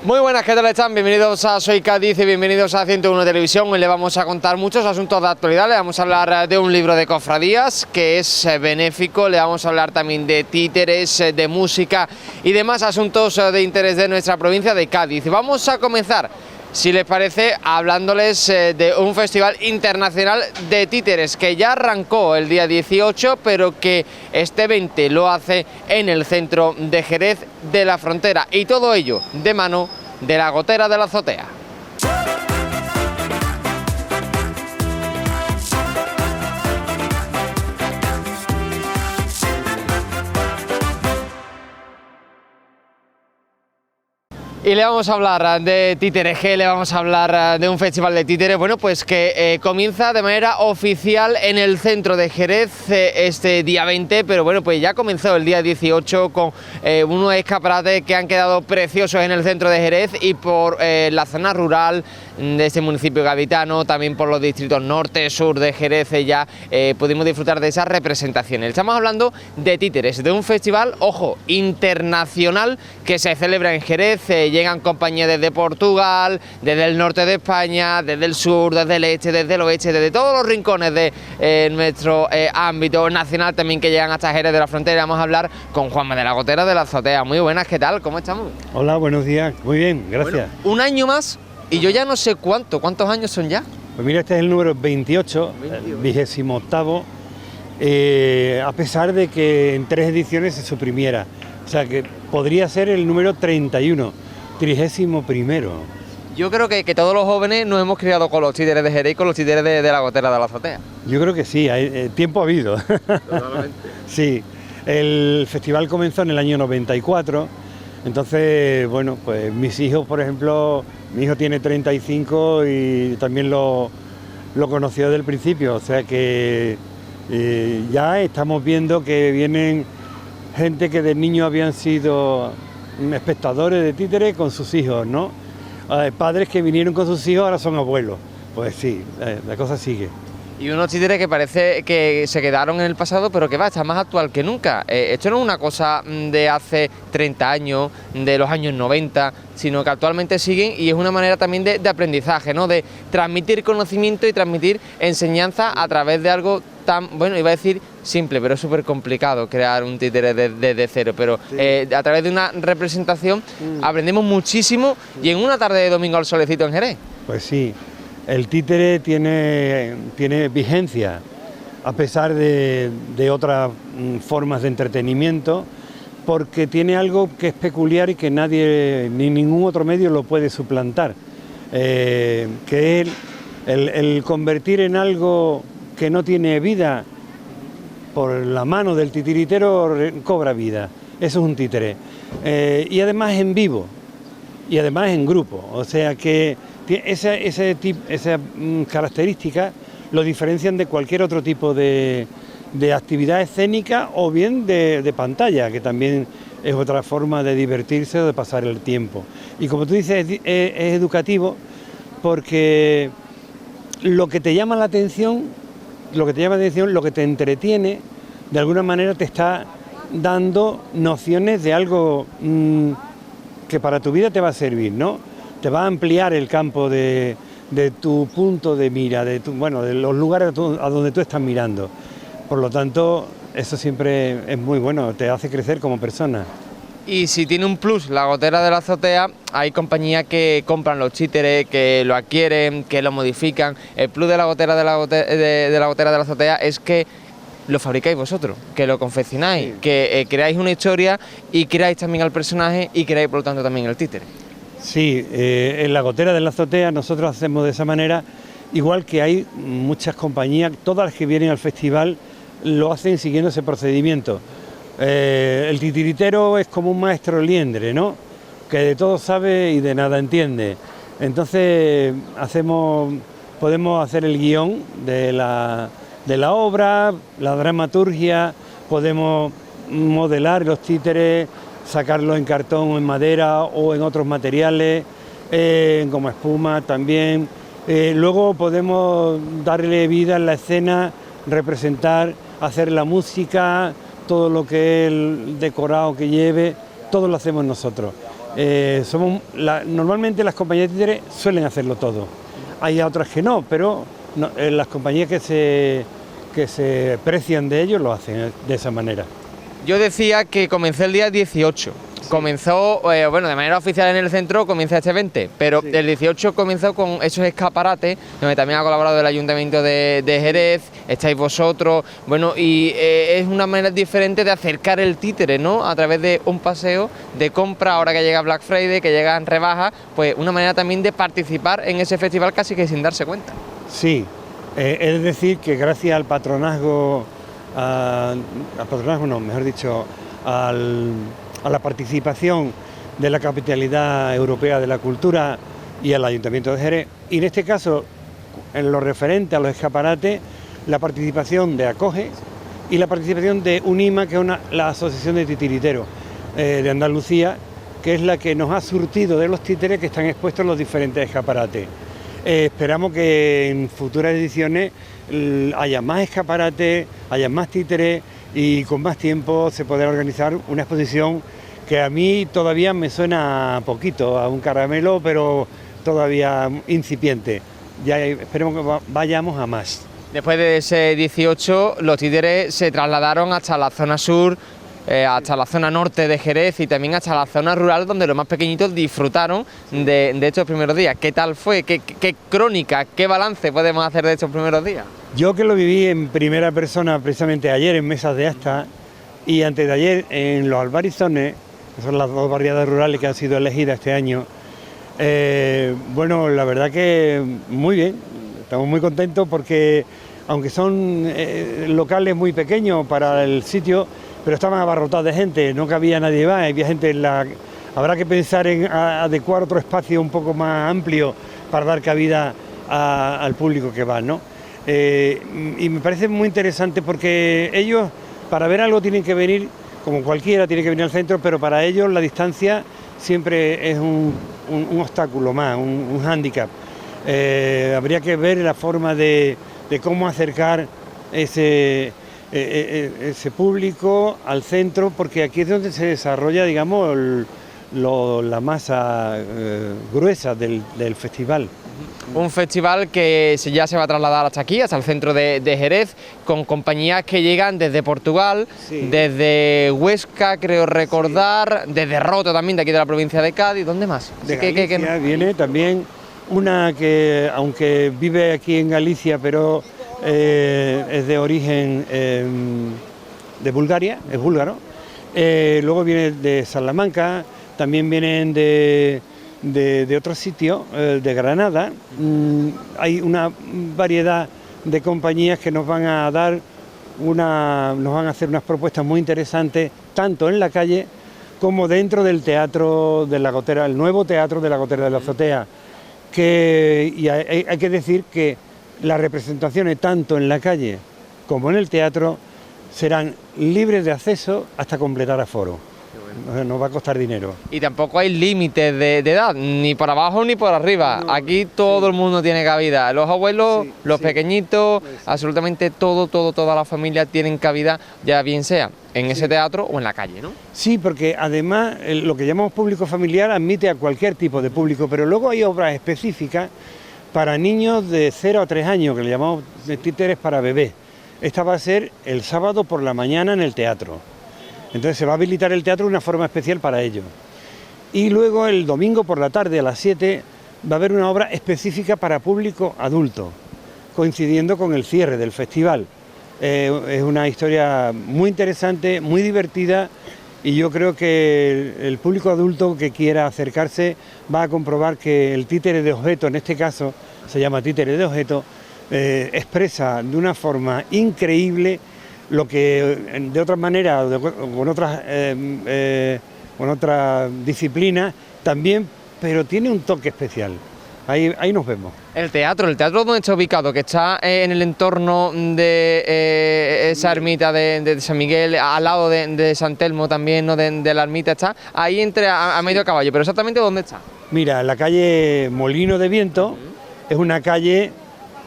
Muy buenas, ¿qué tal están? Bienvenidos a Soy Cádiz y bienvenidos a 101 Televisión. Hoy le vamos a contar muchos asuntos de actualidad. Le vamos a hablar de un libro de cofradías que es benéfico. Le vamos a hablar también de títeres, de música y demás asuntos de interés de nuestra provincia de Cádiz. Vamos a comenzar, si les parece, hablándoles de un festival internacional de títeres que ya arrancó el día 18, pero que este 20 lo hace en el centro de Jerez de la Frontera, y todo ello de mano de la Gotera de la Azotea. Y le vamos a hablar de Títeres G, le vamos a hablar de un festival de títeres, bueno, pues que comienza de manera oficial en el centro de Jerez este día 20, pero bueno, pues ya comenzó el día 18 con unos escaparates que han quedado preciosos en el centro de Jerez y por la zona rural de este municipio gaditano, también por los distritos norte, sur de Jerez, ya pudimos disfrutar de esas representaciones. Estamos hablando de títeres, de un festival, ojo, internacional que se celebra en Jerez. Llegan compañías desde Portugal, desde el norte de España, desde el sur, desde el este, desde el oeste, desde todos los rincones de nuestro ámbito nacional también, que llegan hasta Jerez de la Frontera. Vamos a hablar con Juanma de la Gotera de la Azotea. Muy buenas, ¿qué tal? ¿Cómo estamos? Hola, buenos días. Muy bien, gracias. Bueno, un año más y yo ya no sé cuántos años son ya. Pues mira, este es el número 28, 28º, a pesar de que en 3 ediciones se suprimiera. O sea que podría ser el número 31. 31º. Yo creo que todos los jóvenes nos hemos criado con los títeres de Jerez y con los títeres de la Gotera de la Azotea. Yo creo que sí, tiempo ha habido. Totalmente. Sí, el festival comenzó en el año 94, entonces, bueno, pues mis hijos, por ejemplo, mi hijo tiene 35 y también lo conoció desde el principio, o sea que ya estamos viendo que vienen gente que de niño habían sido espectadores de títeres con sus hijos, ¿no? Padres que vinieron con sus hijos ahora son abuelos. Pues sí, la cosa sigue. Y unos títeres que parece que se quedaron en el pasado, pero que está más actual que nunca. Esto no es una cosa de hace 30 años, de los años 90, sino que actualmente siguen, y es una manera también de aprendizaje, ¿no? De transmitir conocimiento y transmitir enseñanza a través de algo tan, bueno, iba a decir simple, pero es súper complicado crear un títere desde cero, pero sí. A través de una representación aprendemos muchísimo, y en una tarde de domingo al solecito en Jerez. Pues sí, el títere tiene vigencia, a pesar de otras formas de entretenimiento, porque tiene algo que es peculiar y que nadie, ni ningún otro medio lo puede suplantar, que es el convertir en algo que no tiene vida, por la mano del titiritero cobra vida. Eso es un títere. Y además en vivo, y además en grupo, o sea que esa característica lo diferencian de cualquier otro tipo de actividad escénica o bien de pantalla, que también es otra forma de divertirse o de pasar el tiempo. Y como tú dices, es educativo, porque lo que te llama la atención, lo que te entretiene, de alguna manera te está dando nociones de algo que para tu vida te va a servir, ¿no? Te va a ampliar el campo de tu punto de mira, de los lugares a donde tú estás mirando. Por lo tanto, eso siempre es muy bueno, te hace crecer como persona. Y si tiene un plus la Gotera de la Azotea, hay compañías que compran los títeres, que lo adquieren, que lo modifican. El plus de la Gotera de la Gotera de la Azotea es que lo fabricáis vosotros, que lo confeccionáis, sí. Que creáis una historia y creáis también al personaje y creáis por lo tanto también el títere. Sí, en la Gotera de la Azotea nosotros hacemos de esa manera, igual que hay muchas compañías, todas las que vienen al festival lo hacen siguiendo ese procedimiento. El titiritero es como un maestro liendre, ¿no? Que de todo sabe y de nada entiende. Entonces podemos hacer el guión de la obra, la dramaturgia, podemos modelar los títeres, sacarlos en cartón o en madera o en otros materiales, como espuma también. Luego podemos darle vida en la escena, representar, hacer la música, todo lo que es el decorado que lleve, todo lo hacemos nosotros. Normalmente las compañías de títeres suelen hacerlo todo. Hay otras que no, pero las compañías que se precian de ellos lo hacen de esa manera. Yo decía que comencé el día 18. Comenzó, bueno, de manera oficial en el centro comienza este 20, pero sí. El 18 comenzó con esos escaparates, donde también ha colaborado el Ayuntamiento de Jerez, estáis vosotros, bueno, y es una manera diferente de acercar el títere, ¿no? A través de un paseo de compra, ahora que llega Black Friday, que llegan rebajas, pues una manera también de participar en ese festival casi que sin darse cuenta. Sí, es decir, que gracias al patronazgo, mejor dicho, a la participación de la Capitalidad Europea de la Cultura y al Ayuntamiento de Jerez, y en este caso, en lo referente a los escaparates, la participación de Acoge y la participación de UNIMA, que es la Asociación de Titiriteros de Andalucía, que es la que nos ha surtido de los títeres que están expuestos en los diferentes escaparates. Esperamos que en futuras ediciones haya más escaparates, haya más títeres y con más tiempo se podrá organizar una exposición que a mí todavía me suena poquito, a un caramelo, pero todavía incipiente. Ya esperemos que vayamos a más. Después de ese 18, los títeres se trasladaron hasta la zona sur, hasta la zona norte de Jerez y también hasta la zona rural, donde los más pequeñitos disfrutaron de estos primeros días. ¿Qué tal fue? ¿Qué crónica, qué balance podemos hacer de estos primeros días? Yo, que lo viví en primera persona precisamente ayer en mesas de asta y antes de ayer en los Albarizones, que son las dos barriadas rurales que han sido elegidas este año, bueno, la verdad que muy bien, estamos muy contentos porque aunque son locales muy pequeños para el sitio, pero estaban abarrotados de gente, no cabía nadie más, había gente Habrá que pensar en adecuar otro espacio un poco más amplio para dar cabida al público que va, ¿no? Y me parece muy interesante porque ellos, para ver algo, tienen que venir, como cualquiera, tiene que venir al centro, pero para ellos la distancia siempre es un obstáculo más, un hándicap. Habría que ver la forma de cómo acercar ese público al centro, porque aquí es donde se desarrolla, digamos, la masa gruesa del festival. Un festival que ya se va a trasladar hasta aquí, hasta el centro de Jerez, con compañías que llegan desde Portugal, sí, desde Huesca, creo recordar, sí, desde Roto también, de aquí de la provincia de Cádiz. ¿Dónde más? De Galicia viene también una que, aunque vive aquí en Galicia, pero es de origen de Bulgaria, es búlgaro. Luego viene de Salamanca, también vienen de otros sitios, de Granada. Hay una variedad de compañías que nos van a dar nos van a hacer unas propuestas muy interesantes, tanto en la calle como dentro del teatro de la Gotera, el nuevo teatro de la Gotera de la Azotea. Y hay que decir que las representaciones tanto en la calle como en el teatro serán libres de acceso hasta completar aforo. No va a costar dinero. Y tampoco hay límites de edad, ni por abajo ni por arriba. No, aquí todo el mundo tiene cabida. Los abuelos, los pequeñitos, absolutamente toda la familia tienen cabida, ya bien sea en ese teatro o en la calle, ¿no? Sí, porque además lo que llamamos público familiar admite a cualquier tipo de público, pero luego hay obras específicas para niños de 0 a 3 años, que le llamamos títeres para bebés. Esta va a ser el sábado por la mañana en el teatro. Entonces se va a habilitar el teatro de una forma especial para ellos. Y luego el domingo por la tarde a las 7 va a haber una obra específica para público adulto, coincidiendo con el cierre del festival. Es una historia muy interesante, muy divertida, y yo creo que el público adulto que quiera acercarse va a comprobar que el títere de objeto, en este caso se llama títere de objeto, expresa de una forma increíble lo que de otra manera, con otras disciplinas también, pero tiene un toque especial. Ahí nos vemos. El teatro ¿dónde está ubicado? Que está en el entorno de esa ermita de San Miguel, al lado de San Telmo también, ¿no? de la ermita está, ahí entre a medio caballo, pero exactamente ¿dónde está? Mira, la calle Molino de Viento es una calle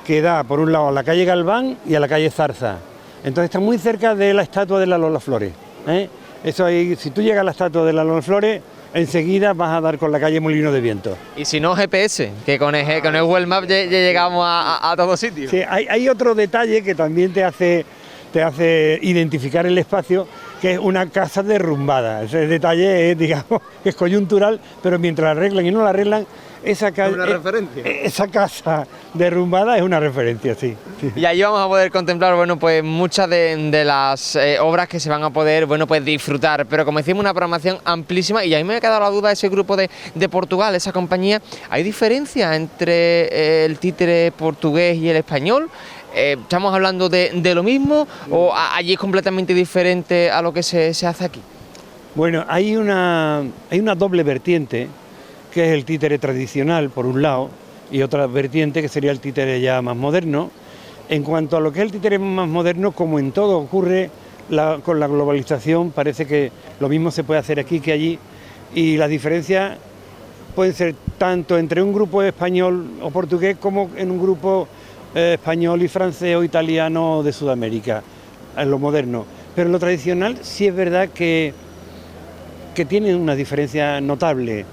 que da por un lado a la calle Galván y a la calle Zarza. Entonces está muy cerca de la estatua de la Lola Flores. Eso ahí, si tú llegas a la estatua de la Lola Flores, enseguida vas a dar con la calle Molino de Viento. Y si no GPS, que con el Google Maps ya llegamos a todos sitios. Sí, hay otro detalle que también te hace identificar el espacio, que es una casa derrumbada. Ese detalle es, digamos, que es coyuntural, pero mientras la arreglan y no la arreglan, esa casa derrumbada es una referencia, sí. Y ahí vamos a poder contemplar, bueno, pues muchas de las obras que se van a poder, bueno, pues disfrutar. Pero como decimos, una programación amplísima, y a mí me ha quedado la duda, ese grupo de Portugal, esa compañía, ¿hay diferencia entre el títere portugués y el español? ¿Estamos hablando de lo mismo o allí es completamente diferente a lo que se hace aquí? Bueno, hay una doble vertiente, que es el títere tradicional, por un lado, y otra vertiente que sería el títere ya más moderno. En cuanto a lo que es el títere más moderno, como en todo ocurre con la globalización, parece que lo mismo se puede hacer aquí que allí, y las diferencias pueden ser tanto entre un grupo español o portugués como en un grupo español y francés o italiano de Sudamérica, en lo moderno. Pero en lo tradicional sí es verdad que tiene una diferencia notable.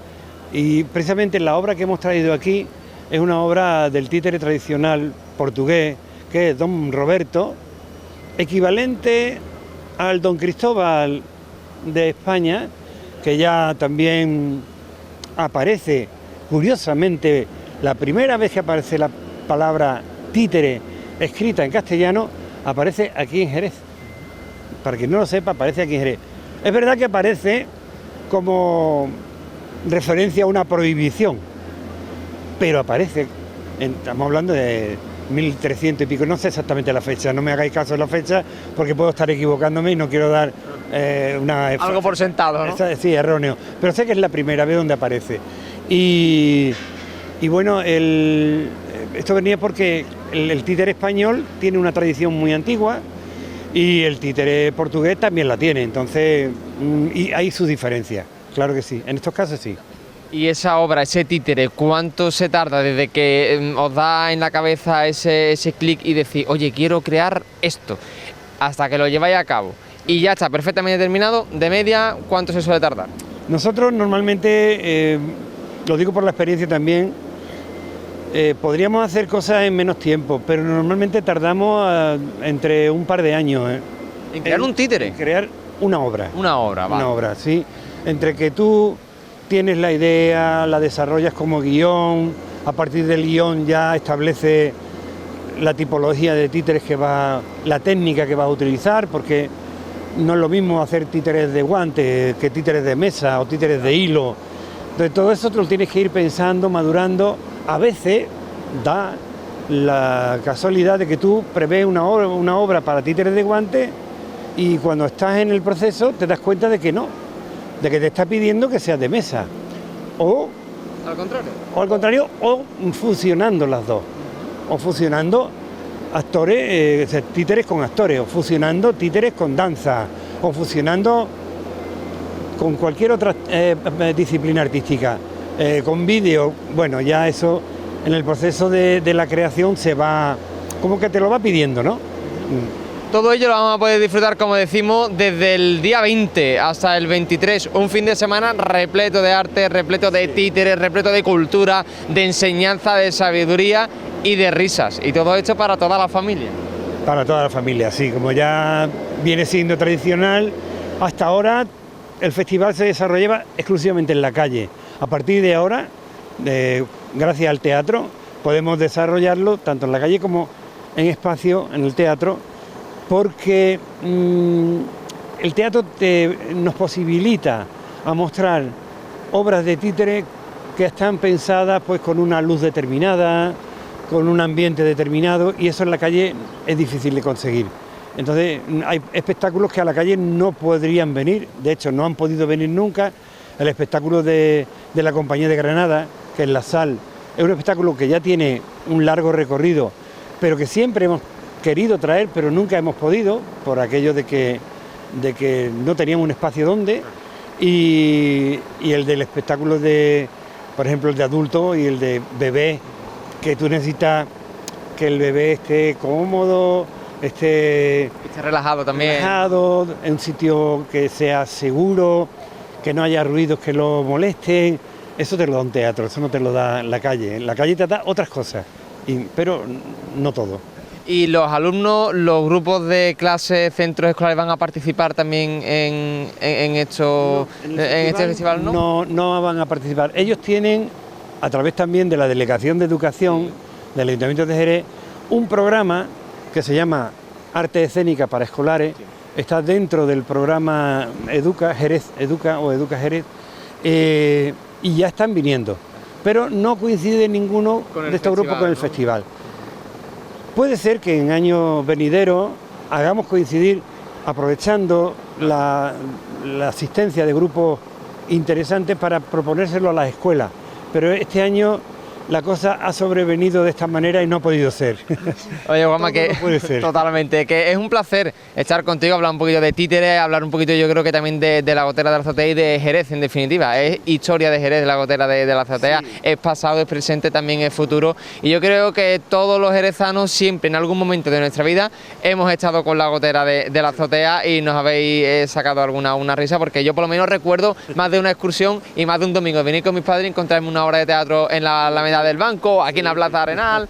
Y precisamente la obra que hemos traído aquí es una obra del títere tradicional portugués, que es Don Roberto, equivalente al Don Cristóbal de España, que ya también aparece, curiosamente, la primera vez que aparece la palabra títere escrita en castellano, aparece aquí en Jerez. Para quien no lo sepa, aparece aquí en Jerez. Es verdad que aparece como referencia a una prohibición, pero aparece, estamos hablando de 1300 y pico, no sé exactamente la fecha, no me hagáis caso de la fecha porque puedo estar equivocándome y no quiero dar algo por sentado, ¿no? Sí, erróneo, pero sé que es la primera vez donde aparece. Y bueno, esto venía porque el títere español tiene una tradición muy antigua y el títere portugués también la tiene, entonces y hay sus diferencias. Claro que sí, en estos casos sí. Y esa obra, ese títere, ¿cuánto se tarda desde que os da en la cabeza ese clic y decís, oye, quiero crear esto, hasta que lo lleváis a cabo? Y ya está perfectamente terminado, de media, ¿cuánto se suele tardar? Nosotros normalmente, lo digo por la experiencia también, podríamos hacer cosas en menos tiempo, pero normalmente tardamos entre un par de años. ¿En crear un títere? En crear una obra. Una obra, vale. Una obra, sí. Entre que tú tienes la idea, la desarrollas como guión, a partir del guión ya establece la tipología de títeres la técnica que vas a utilizar, porque no es lo mismo hacer títeres de guante que títeres de mesa o títeres de hilo. Entonces todo eso te lo tienes que ir pensando, madurando. A veces da la casualidad de que tú prevés una obra para títeres de guante y cuando estás en el proceso te das cuenta de que no, de que te está pidiendo que sea de mesa. O al contrario, o fusionando las dos. O fusionando actores, títeres con actores, o fusionando títeres con danza, o fusionando con cualquier otra disciplina artística, con vídeo. Bueno, ya eso en el proceso de la creación se va, como que te lo va pidiendo, ¿no? Todo ello lo vamos a poder disfrutar, como decimos, desde el día 20 hasta el 23, un fin de semana repleto de arte, repleto de títeres, repleto de cultura, de enseñanza, de sabiduría y de risas, y todo esto para toda la familia. Para toda la familia, sí, como ya viene siendo tradicional, hasta ahora el festival se desarrollaba exclusivamente en la calle. A partir de ahora, gracias al teatro, podemos desarrollarlo tanto en la calle como en espacio, en el teatro, porque el teatro nos posibilita a mostrar obras de títere que están pensadas pues con una luz determinada, con un ambiente determinado, y eso en la calle es difícil de conseguir. Entonces hay espectáculos que a la calle no podrían venir, de hecho no han podido venir nunca. El espectáculo de la Compañía de Granada, que es La Sal, es un espectáculo que ya tiene un largo recorrido, pero que siempre hemos querido traer, pero nunca hemos podido, por aquello de que no teníamos un espacio donde, y el del espectáculo por ejemplo, el de adulto y el de bebé, que tú necesitas que el bebé esté cómodo, esté relajado también. Relajado, en un sitio que sea seguro, que no haya ruidos que lo molesten. Eso te lo da un teatro, eso no te lo da la calle. En la calle te da otras cosas, pero no todo. ¿Y los alumnos, los grupos de clases, centros escolares van a participar también en este festival? No van a participar. Ellos tienen, a través también de la Delegación de Educación del Ayuntamiento de Jerez, un programa que se llama Arte Escénica para Escolares. Está dentro del programa Educa Jerez, Educa Jerez, y ya están viniendo, pero no coincide ninguno de estos grupos con el festival. Puede ser que en años venideros hagamos coincidir, aprovechando la asistencia de grupos interesantes para proponérselo a las escuelas, pero este año la cosa ha sobrevenido de esta manera y no ha podido ser. Oye, Juanma, que puede ser. Totalmente, que es un placer estar contigo, hablar un poquito de títeres, hablar un poquito, yo creo que también de la Gotera de la Azotea y de Jerez, en definitiva. Es historia de Jerez, de la Gotera de la Azotea, sí. Es pasado, es presente, también es futuro. Y yo creo que todos los jerezanos siempre, en algún momento de nuestra vida, hemos estado con la Gotera de la Azotea y nos habéis sacado una risa, porque yo por lo menos recuerdo más de una excursión y más de un domingo venir con mis padres y encontrarme una obra de teatro en la Alameda del Banco, aquí en la Plaza Arenal.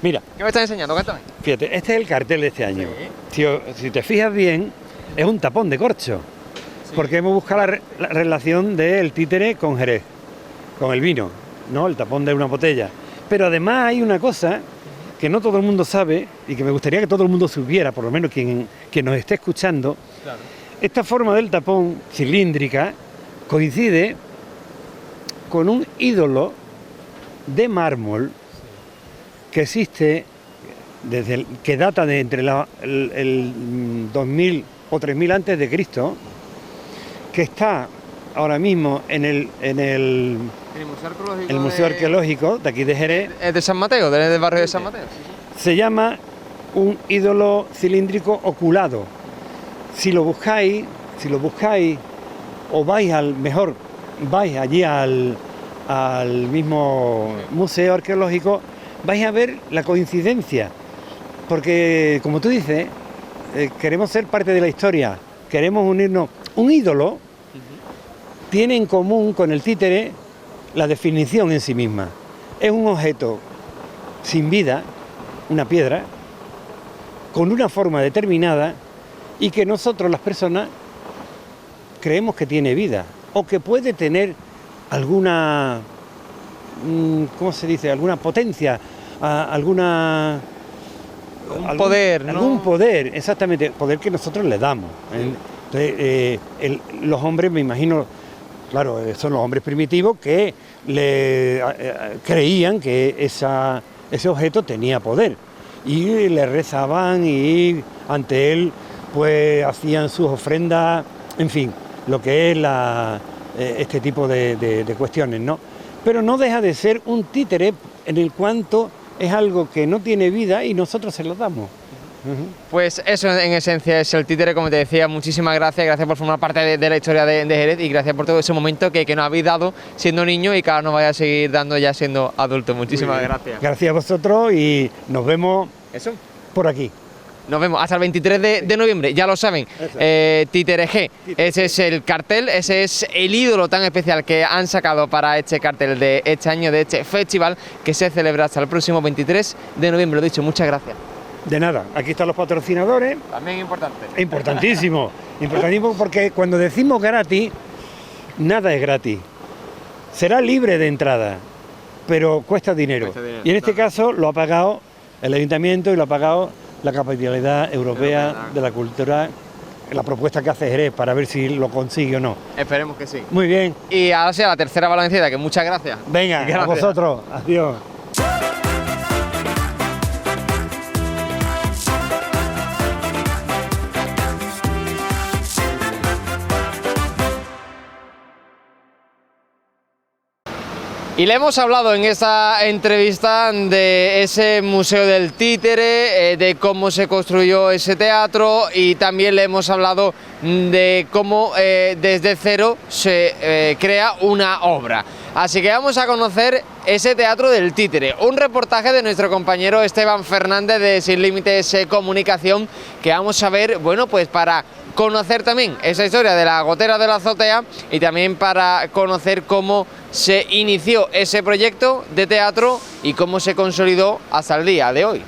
Mira, ¿qué me estás enseñando? Cuéntame. Fíjate, este es el cartel de este año. Sí. Si te fijas bien, es un tapón de corcho, sí. Porque hemos buscado la relación del títere con Jerez, con el vino, ¿no? El tapón de una botella. Pero además hay una cosa que no todo el mundo sabe y que me gustaría que todo el mundo supiera, por lo menos quien nos esté escuchando. Claro. Esta forma del tapón cilíndrica coincide con un ídolo de mármol que existe que data de entre el 2000 o 3000 antes de Cristo, que está ahora mismo en el Museo Arqueológico de aquí de Jerez. Es de San Mateo, del barrio de San Mateo. Se llama un ídolo cilíndrico oculado. Si lo buscáis o vais allí al mismo museo arqueológico, vais a ver la coincidencia, porque como tú dices, queremos ser parte de la historia, queremos unirnos. Un ídolo tiene en común con el títere la definición en sí misma. Es un objeto sin vida, una piedra, con una forma determinada y que nosotros las personas creemos que tiene vida o que puede tener alguna, ¿cómo se dice?, alguna potencia, algún poder, ¿no? Algún poder, exactamente, poder que nosotros le damos. Entonces, los hombres, me imagino, claro, son los hombres primitivos que creían que ese objeto tenía poder y le rezaban y ante él pues hacían sus ofrendas, en fin, lo que es este tipo de cuestiones, ¿no? Pero no deja de ser un títere en el cuanto es algo que no tiene vida y nosotros se lo damos. Pues eso en esencia es el títere, como te decía. Muchísimas gracias por formar parte de la historia de Jerez y gracias por todo ese momento que nos habéis dado siendo niño y que ahora nos vaya a seguir dando ya siendo adultos. Muchísimas gracias. Gracias a vosotros y nos vemos por aquí. Nos vemos hasta el 23 de noviembre, ya lo saben, Títere G, ese es el cartel, ese es el ídolo tan especial que han sacado para este cartel de este año, de este festival, que se celebra hasta el próximo 23 de noviembre. Lo dicho, muchas gracias. De nada, aquí están los patrocinadores. También importante. Importantísimo, importantísimo, porque cuando decimos gratis, nada es gratis. Será libre de entrada, pero cuesta dinero. Y en este caso lo ha pagado el ayuntamiento y lo ha pagado la Capitalidad Europea de la Cultura, la propuesta que hace Jerez, para ver si lo consigue o no. Esperemos que sí. Muy bien. Y ahora sí, a la tercera Valenciana, que muchas gracias. Venga, gracias a vosotros. Adiós. Y le hemos hablado en esta entrevista de ese Museo del Títere, de cómo se construyó ese teatro y también le hemos hablado de cómo desde cero se crea una obra. Así que vamos a conocer ese Teatro del Títere, un reportaje de nuestro compañero Esteban Fernández de Sin Límites Comunicación, que vamos a ver, bueno, pues para conocer también esa historia de la gotera de la azotea y también para conocer cómo se inició ese proyecto de teatro y cómo se consolidó hasta el día de hoy.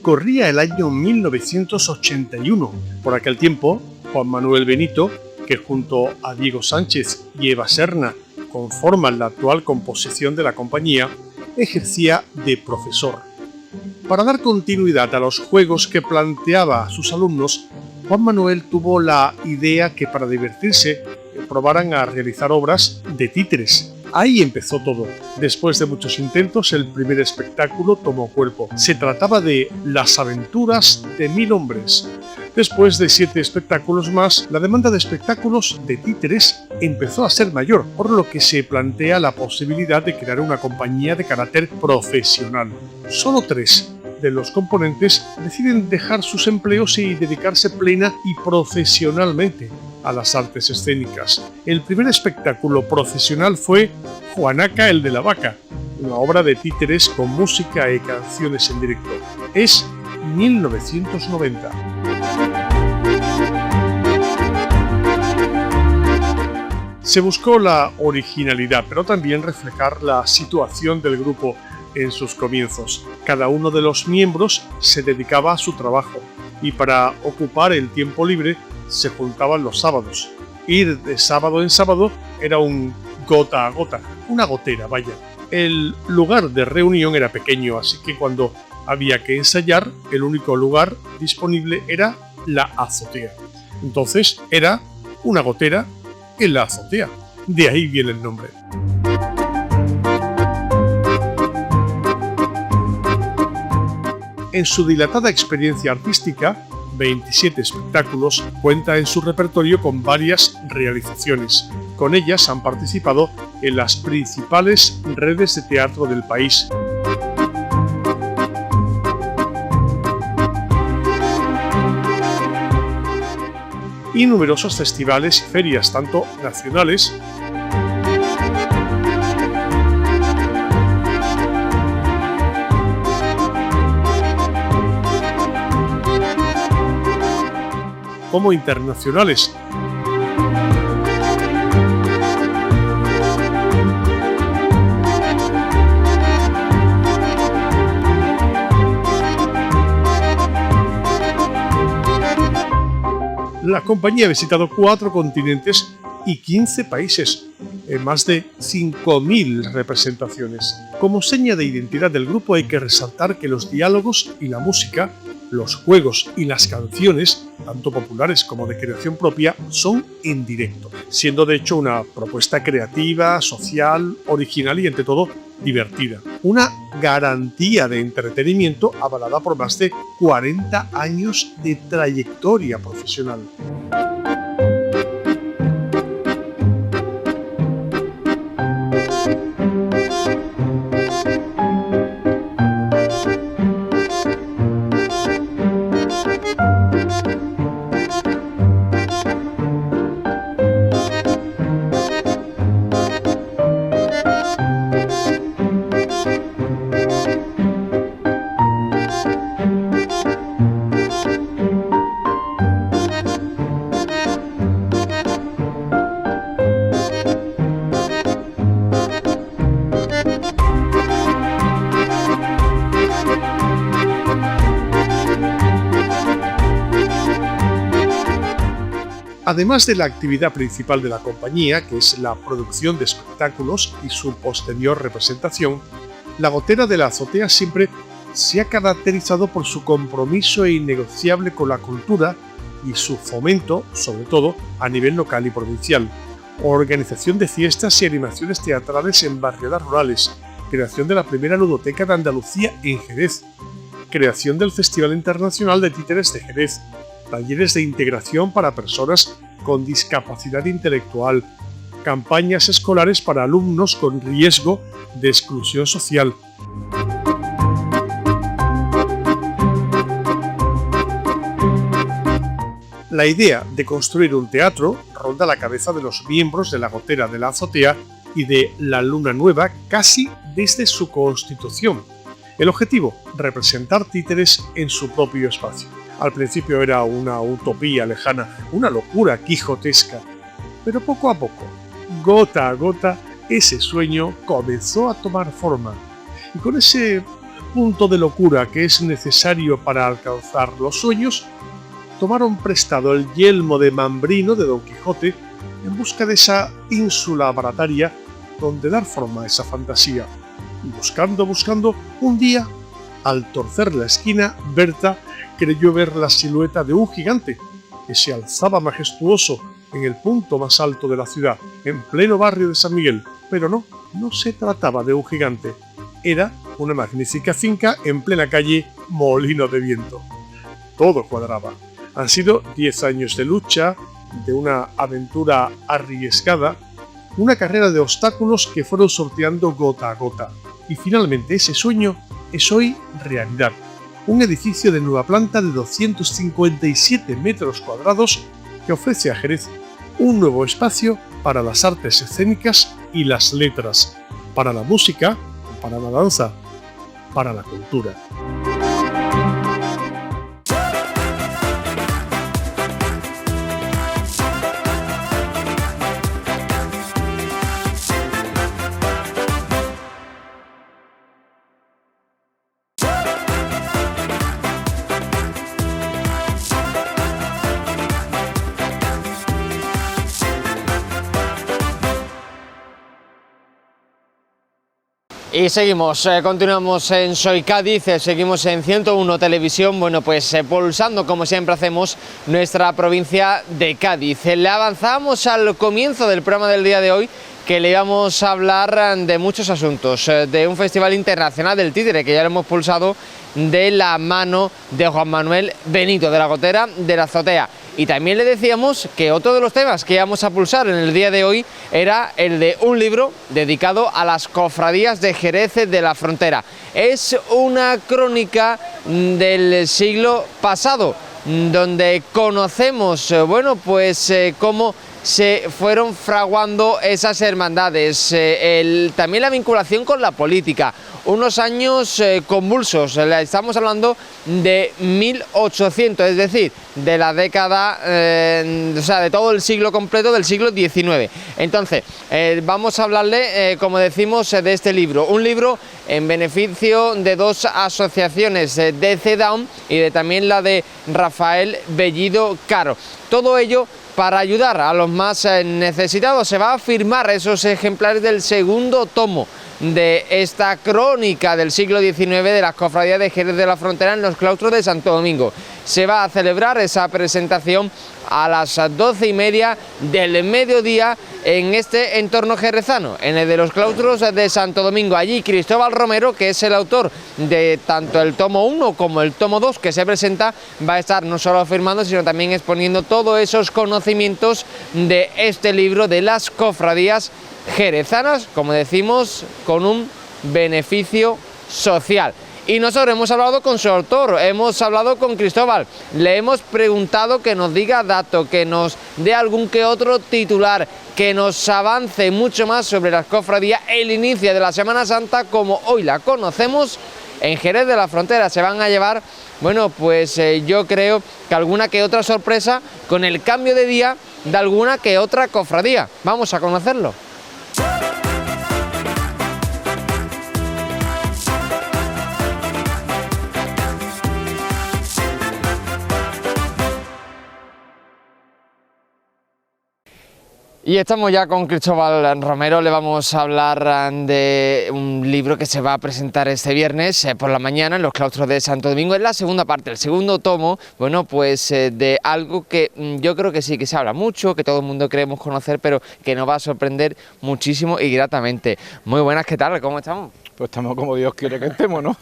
Corría el año 1981. Por aquel tiempo, Juan Manuel Benito, que junto a Diego Sánchez y Eva Serna conforman la actual composición de la compañía, ejercía de profesor. Para dar continuidad a los juegos que planteaba a sus alumnos, Juan Manuel tuvo la idea que para divertirse probaran a realizar obras de títeres. Ahí empezó todo. Después de muchos intentos, el primer espectáculo tomó cuerpo. Se trataba de Las aventuras de 1000 hombres. Después de 7 espectáculos más, la demanda de espectáculos de títeres empezó a ser mayor, por lo que se plantea la posibilidad de crear una compañía de carácter profesional. Solo 3 de los componentes deciden dejar sus empleos y dedicarse plena y profesionalmente a las artes escénicas. El primer espectáculo profesional fue Juanaca el de la Vaca, una obra de títeres con música y canciones en directo. Es 1990. Se buscó la originalidad, pero también reflejar la situación del grupo en sus comienzos. Cada uno de los miembros se dedicaba a su trabajo y para ocupar el tiempo libre se juntaban los sábados. Ir de sábado en sábado era un gota a gota, una gotera, vaya. El lugar de reunión era pequeño, así que cuando había que ensayar, el único lugar disponible era la azotea. Entonces era una gotera en la azotea. De ahí viene el nombre. En su dilatada experiencia artística, 27 espectáculos, cuenta en su repertorio con varias realizaciones. Con ellas han participado en las principales redes de teatro del país. Y numerosos festivales y ferias, tanto nacionales como internacionales. La compañía ha visitado 4 continentes y 15 países, en más de 5.000 representaciones. Como seña de identidad del grupo hay que resaltar que los diálogos y la música, los juegos y las canciones, tanto populares como de creación propia, son en directo, siendo de hecho una propuesta creativa, social, original y ante todo divertida. Una garantía de entretenimiento avalada por más de 40 años de trayectoria profesional. Además de la actividad principal de la compañía, que es la producción de espectáculos y su posterior representación, la Gotera de la Azotea siempre se ha caracterizado por su compromiso innegociable con la cultura y su fomento, sobre todo, a nivel local y provincial. organización de fiestas y animaciones teatrales en barriadas rurales, creación de la primera ludoteca de Andalucía en Jerez, creación del Festival Internacional de Títeres de Jerez, talleres de integración para personas con discapacidad intelectual, campañas escolares para alumnos con riesgo de exclusión social. La idea de construir un teatro ronda la cabeza de los miembros de la Gotera de la Azotea y de La Luna Nueva casi desde su constitución. El objetivo, representar títeres en su propio espacio. Al principio era una utopía lejana, una locura quijotesca, pero poco a poco, gota a gota, ese sueño comenzó a tomar forma. Y con ese punto de locura que es necesario para alcanzar los sueños, tomaron prestado el yelmo de Mambrino de Don Quijote en busca de esa ínsula barataria donde dar forma a esa fantasía. Buscando, un día, al torcer la esquina, Berta creyó ver la silueta de un gigante que se alzaba majestuoso en el punto más alto de la ciudad, en pleno barrio de San Miguel. Pero no se trataba de un gigante, era una magnífica finca en plena calle Molino de Viento. Todo cuadraba. Han sido 10 años de lucha, de una aventura arriesgada, una carrera de obstáculos que fueron sorteando gota a gota. Y finalmente ese sueño es hoy realidad. Un edificio de nueva planta de 257 metros cuadrados que ofrece a Jerez un nuevo espacio para las artes escénicas y las letras, para la música, para la danza, para la cultura. Y seguimos, continuamos en Soy Cádiz, seguimos en 101 Televisión, bueno pues pulsando como siempre hacemos nuestra provincia de Cádiz. Le avanzamos al comienzo del programa del día de hoy que le íbamos a hablar de muchos asuntos, de un festival internacional del títere que ya lo hemos pulsado de la mano de Juan Manuel Benito de la Gotera de la Azotea. Y también le decíamos que otro de los temas que íbamos a pulsar en el día de hoy era el de un libro dedicado a las cofradías de Jerez de la Frontera. Es una crónica del siglo pasado, donde conocemos, bueno, pues cómo se fueron fraguando esas hermandades, también la vinculación con la política, unos años convulsos, estamos hablando de 1800, es decir, de la década, o sea, de todo el siglo completo del siglo XIX. Entonces, vamos a hablarle, como decimos, de este libro, un libro en beneficio de dos asociaciones, de CEDAW y de también la de Rafael Bellido Caro. Todo ello para ayudar a los más necesitados. Se va a firmar esos ejemplares del segundo tomo de esta crónica del siglo XIX de las cofradías de Jerez de la Frontera en los claustros de Santo Domingo. Se va a celebrar esa presentación a las 12:30 del mediodía en este entorno jerezano, en el de los claustros de Santo Domingo. Allí Cristóbal Romero, que es el autor de tanto el tomo 1 como el tomo 2 que se presenta, va a estar no solo firmando, sino también exponiendo todos esos conocimientos de este libro de las cofradías jerezanas, como decimos, con un beneficio social. Y nosotros hemos hablado con su autor, hemos hablado con Cristóbal, le hemos preguntado que nos diga datos, que nos dé algún que otro titular, que nos avance mucho más sobre las cofradías, el inicio de la Semana Santa como hoy la conocemos en Jerez de la Frontera. Se van a llevar, bueno, pues yo creo que alguna que otra sorpresa con el cambio de día de alguna que otra cofradía. Vamos a conocerlo. Y estamos ya con Cristóbal Romero, le vamos a hablar de un libro que se va a presentar este viernes por la mañana en los claustros de Santo Domingo. Es la segunda parte, el segundo tomo, bueno, pues de algo que yo creo que sí, que se habla mucho, que todo el mundo creemos conocer, pero que nos va a sorprender muchísimo y gratamente. Muy buenas, ¿qué tal? ¿Cómo estamos? Pues estamos como Dios quiere que estemos, ¿no?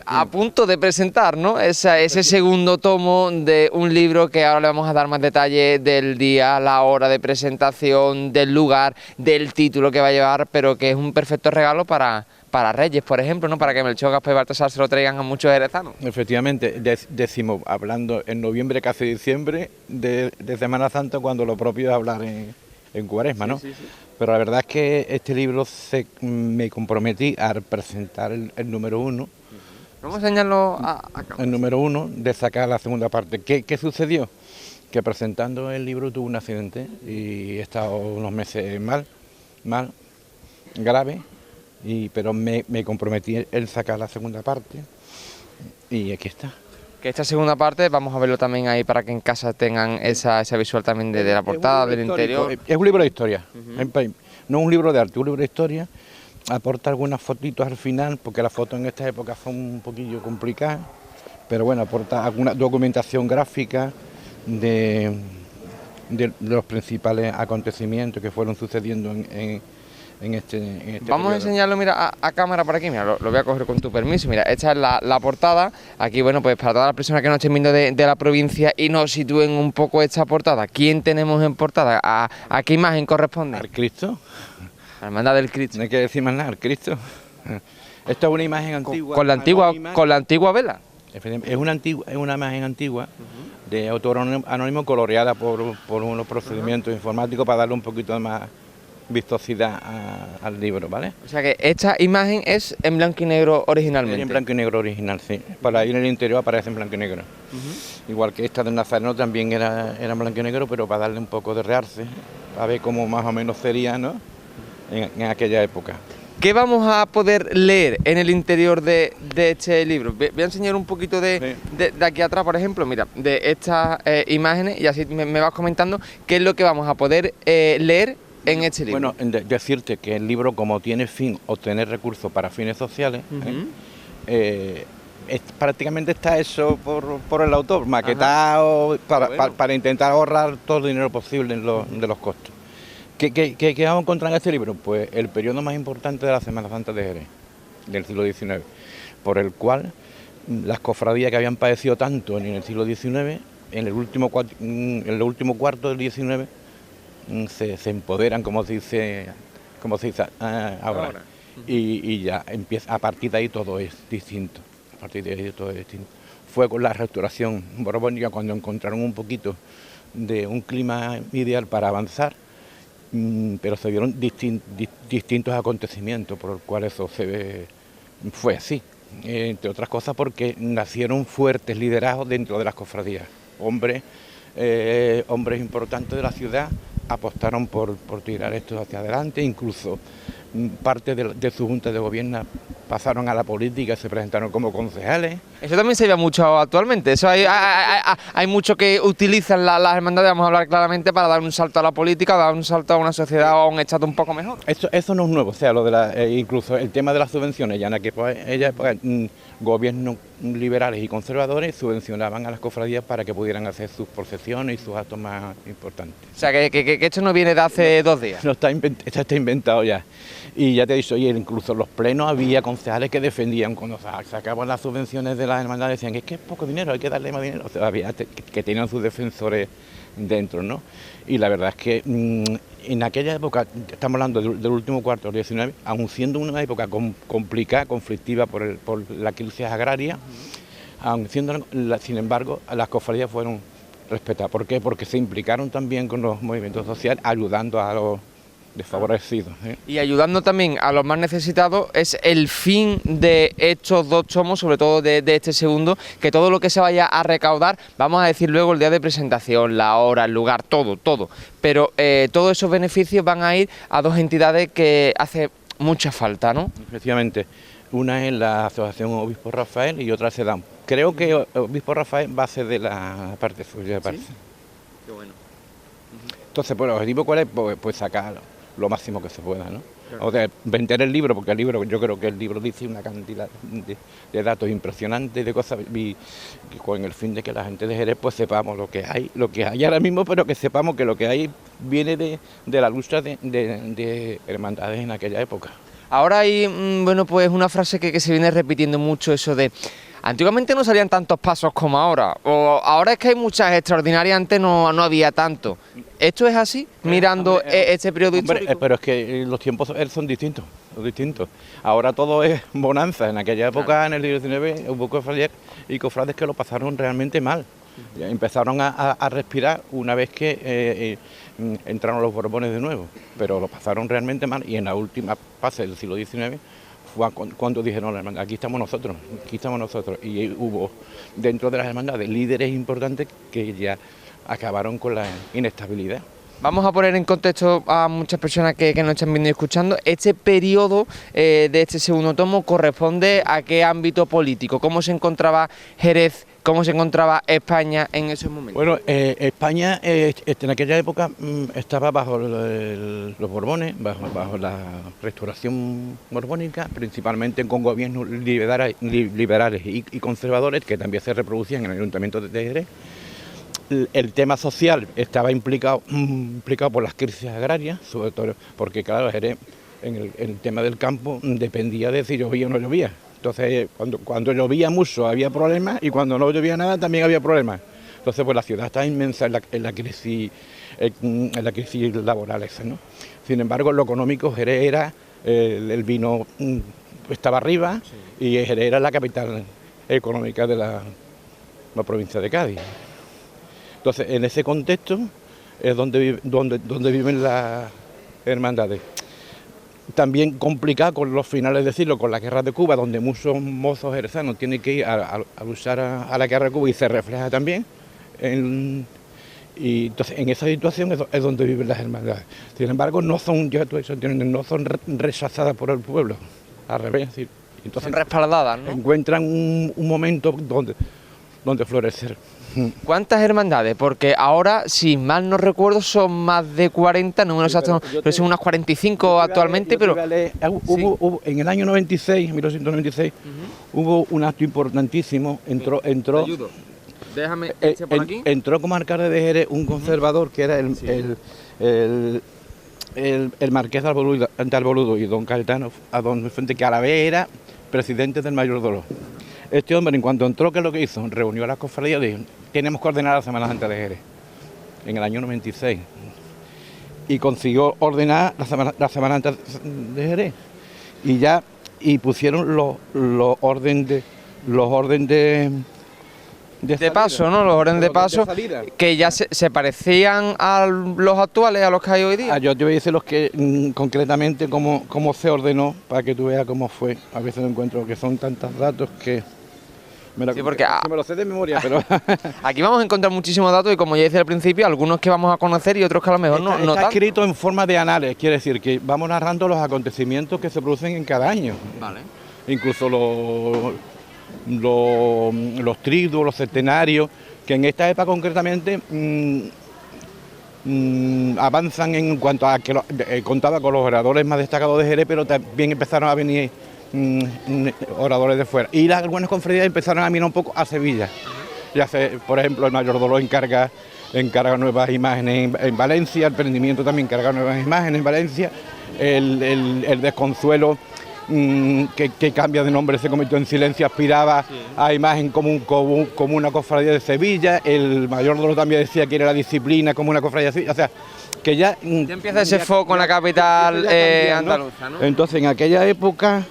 A punto de presentar, ¿no? Ese segundo tomo de un libro que ahora le vamos a dar más detalle del día, la hora de presentación, del lugar, del título que va a llevar, pero que es un perfecto regalo para Reyes, por ejemplo, ¿no? Para que Melchor, Gaspar y Baltasar se lo traigan a muchos jerezanos. Efectivamente, decimos, hablando en noviembre, casi diciembre, de Semana Santa, cuando lo propio es hablar en Cuaresma, ¿no? Sí. Pero la verdad es que este libro me comprometí a presentar el número 1. Vamos a enseñarlo acá. El número 1, de sacar la segunda parte. ¿Qué sucedió? Que presentando el libro tuve un accidente y he estado unos meses mal, grave, pero me comprometí en sacar la segunda parte y aquí está. Que esta segunda parte, vamos a verlo también ahí para que en casa tengan esa visual también de la portada, del interior. Es un libro de historia, no un libro de arte, un libro de historia. Aporta algunas fotitos al final, porque las fotos en esta época son un poquillo complicadas, pero bueno, aporta alguna documentación gráfica de los principales acontecimientos que fueron sucediendo en este Vamos a enseñarlo, mira, a cámara por aquí, mira, lo voy a coger con tu permiso, mira, esta es la portada, aquí, bueno, pues para todas las personas que nos estén viendo de la provincia y nos sitúen un poco esta portada, ¿quién tenemos en portada? ¿A qué imagen corresponde? Al Cristo. La Hermandad del Cristo. No hay que decir más nada, al Cristo. Esta es una imagen antigua. Con la antigua vela. Es una imagen antigua de autor anónimo coloreada por unos procedimientos informáticos para darle un poquito más vistosidad al libro, ¿vale? O sea que esta imagen es en blanco y negro originalmente. Es en blanco y negro original, sí. Para ir en el interior aparece en blanco y negro. Igual que esta del Nazareno también era en blanco y negro, pero para darle un poco de realce, a ver cómo más o menos sería, ¿no? En aquella época. ¿Qué vamos a poder leer en el interior de este libro? Voy a enseñar un poquito de aquí atrás, por ejemplo, mira, de estas imágenes, y así me vas comentando qué es lo que vamos a poder leer en este libro. Bueno, decirte que el libro, como tiene fin obtener recursos para fines sociales, prácticamente está hecho por el autor, maquetado para intentar ahorrar todo el dinero posible de los costos. ¿Qué vamos a encontrar en este libro? Pues el periodo más importante de la Semana Santa de Jerez, del siglo XIX, por el cual las cofradías que habían padecido tanto en el siglo XIX, en el último cuarto del XIX, se empoderan, como se dice ahora. Y ya empieza, a partir de ahí todo es distinto. Fue con la restauración borbónica cuando encontraron un poquito de un clima ideal para avanzar, pero se vieron distintos acontecimientos por los cuales eso fue así, entre otras cosas porque nacieron fuertes liderazgos dentro de las cofradías, hombres importantes de la ciudad apostaron por tirar esto hacia adelante, incluso parte de su junta de gobierno pasaron a la política y se presentaron como concejales. Eso también se ve mucho actualmente, eso hay muchos que utilizan las hermandades, vamos a hablar claramente, para dar un salto a la política, dar un salto a una sociedad o a un estado un poco mejor. Eso no es nuevo, o sea, lo de incluso el tema de las subvenciones, ya en aquella época gobiernos liberales y conservadores subvencionaban a las cofradías para que pudieran hacer sus procesiones y sus actos más importantes. O sea, que esto no viene de hace 2 días. No está inventado ya. Y ya te he dicho, incluso en los plenos había concejales que defendían cuando sacaban las subvenciones de las hermandades, decían que es poco dinero, hay que darle más dinero. O sea, había que tenían sus defensores dentro, ¿no? Y la verdad es que en aquella época, estamos hablando del último cuarto del XIX, aun siendo una época complicada, conflictiva por la crisis agraria, sin embargo, las cofradías fueron respetadas. ¿Por qué? Porque se implicaron también con los movimientos sociales, ayudando a los desfavorecidos. Y ayudando también a los más necesitados es el fin de estos 2 tomos, sobre todo de este segundo, que todo lo que se vaya a recaudar, vamos a decir luego el día de presentación, la hora, el lugar, todo, pero todos esos beneficios van a ir a 2 entidades que hace mucha falta, ¿no? Efectivamente, una es la Asociación Obispo Rafael y otra es SEDAM. Creo que Obispo Rafael va a ser de la parte suya. ¿Sí? Qué bueno. Entonces, pues, el objetivo ¿cuál es? Pues sacar lo máximo que se pueda, ¿no? Claro. O sea, vender el libro, porque el libro, yo creo que el libro dice una cantidad de datos impresionantes, de cosas, y con el fin de que la gente de Jerez pues sepamos lo que hay ahora mismo, pero que sepamos que lo que hay viene de la lucha de hermandades en aquella época. Ahora hay, bueno, pues una frase que se viene repitiendo mucho, eso de... Antiguamente no salían tantos pasos como ahora, o ahora es que hay muchas extraordinarias, antes no había tanto. ¿Esto es así, mirando este periodo histórico? Pero es que los tiempos son distintos, Ahora todo es bonanza. En aquella época, en el siglo XIX, hubo cofradías y cofrades que lo pasaron realmente mal. Empezaron a respirar una vez que entraron los Borbones de nuevo, pero lo pasaron realmente mal, y en la última fase del siglo XIX fue cuando dijeron, aquí estamos nosotros, y hubo dentro de las hermandades líderes importantes que ya acabaron con la inestabilidad. Vamos a poner en contexto a muchas personas que nos están viendo y escuchando. Este periodo de este segundo tomo corresponde a qué ámbito político, cómo se encontraba Jerez, cómo se encontraba España en esos momentos. Bueno, España en aquella época estaba bajo los Borbones, bajo la restauración borbónica, principalmente con gobiernos liberales y conservadores que también se reproducían en el Ayuntamiento de Jerez. El tema social estaba implicado por las crisis agrarias, sobre todo porque, claro, Jerez, en el tema del campo dependía de si llovía o no llovía. Entonces, cuando llovía mucho había problemas, y cuando no llovía nada también había problemas. Entonces, pues la ciudad está inmensa en la crisis laboral esa, ¿no? Sin embargo, lo económico, Jerez era, el vino estaba arriba, sí, y Jerez era la capital económica de la provincia de Cádiz. Entonces, en ese contexto es donde viven las hermandades. También complicado con los finales de siglo, con la guerra de Cuba, donde muchos mozos jerezanos tienen que ir a luchar a la guerra de Cuba, y se refleja también. Y entonces, en esa situación es donde viven las hermandades. Sin embargo, no son rechazadas por el pueblo, al revés. Entonces, son respaldadas, ¿no? Encuentran un momento donde florecer. ¿Cuántas hermandades? Porque ahora, si mal no recuerdo, son más de 40, no exacto, pero son unas 45 actualmente, pero... Hubo, en el año 1996, hubo un acto importantísimo, entró... Te ayudo. Déjame por aquí. Entró como alcalde de Jerez un conservador que era el marqués de Alboludo y don Caetano, a don Vicente, que a la vez era presidente del Mayor Dolor. Este hombre, en cuanto entró, ¿qué es lo que hizo? Reunió a las cofradías y dijo, tenemos que ordenar la Semana Santa de Jerez, en el año 96. Y consiguió ordenar la Semana Santa de Jerez. Y pusieron los órdenes de paso, ¿no? Los órdenes de paso, que ya se parecían a los actuales, a los que hay hoy día. Yo te voy a decir los que concretamente cómo se ordenó, para que tú veas cómo fue. A veces me encuentro que son tantos datos que... me lo sé de memoria, pero... Aquí vamos a encontrar muchísimos datos, y como ya decía al principio, algunos que vamos a conocer y otros que a lo mejor no tanto. Está escrito en forma de anales, quiere decir que vamos narrando los acontecimientos que se producen en cada año. Vale. Incluso los triduos, los centenarios, que en esta época concretamente avanzan en cuanto a que contaba con los oradores más destacados de Jerez, pero también empezaron a venir oradores de fuera. Y algunas cofradías empezaron a mirar un poco a Sevilla. Por ejemplo, el Mayor Dolor encarga nuevas imágenes en Valencia, el Prendimiento también encarga nuevas imágenes en Valencia, el Desconsuelo, que cambia de nombre, se convirtió en Silencio, aspiraba a imagen como una cofradía de Sevilla. El Mayor Dolor también decía que era la Disciplina como una cofradía de Sevilla. O sea, que ya empieza ese foco en la capital andaluza, ¿no? Entonces, en aquella época,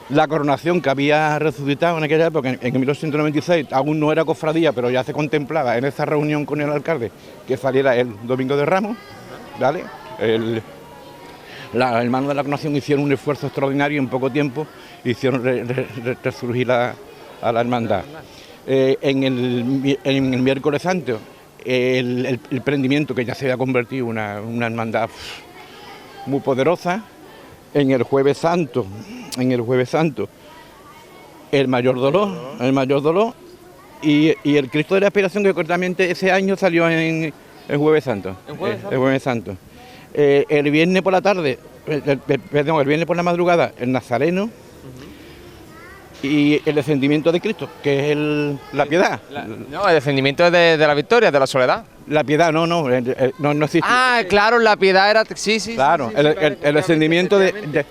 la coronación que había resucitado en aquella época, en 1896, aún no era cofradía, pero ya se contemplaba en esa reunión con el alcalde que saliera el Domingo de Ramos, ¿vale? Los hermanos de la coronación hicieron un esfuerzo extraordinario, en poco tiempo hicieron resurgir a la hermandad. En el miércoles santo, el Prendimiento, que ya se había convertido en una hermandad muy poderosa. En el jueves santo, el Mayor Dolor, y el Cristo de la Aspiración, que correctamente ese año salió en Jueves Santo. ¿En Jueves Santo? El Jueves Santo. El viernes por la tarde, el viernes por la madrugada, el Nazareno. Y el descendimiento de Cristo, que es la piedad. No, el descendimiento de la victoria, de la soledad. La piedad, no existe. Ah, claro, la piedad era... Sí, sí. Claro, sí, sí, el descendimiento de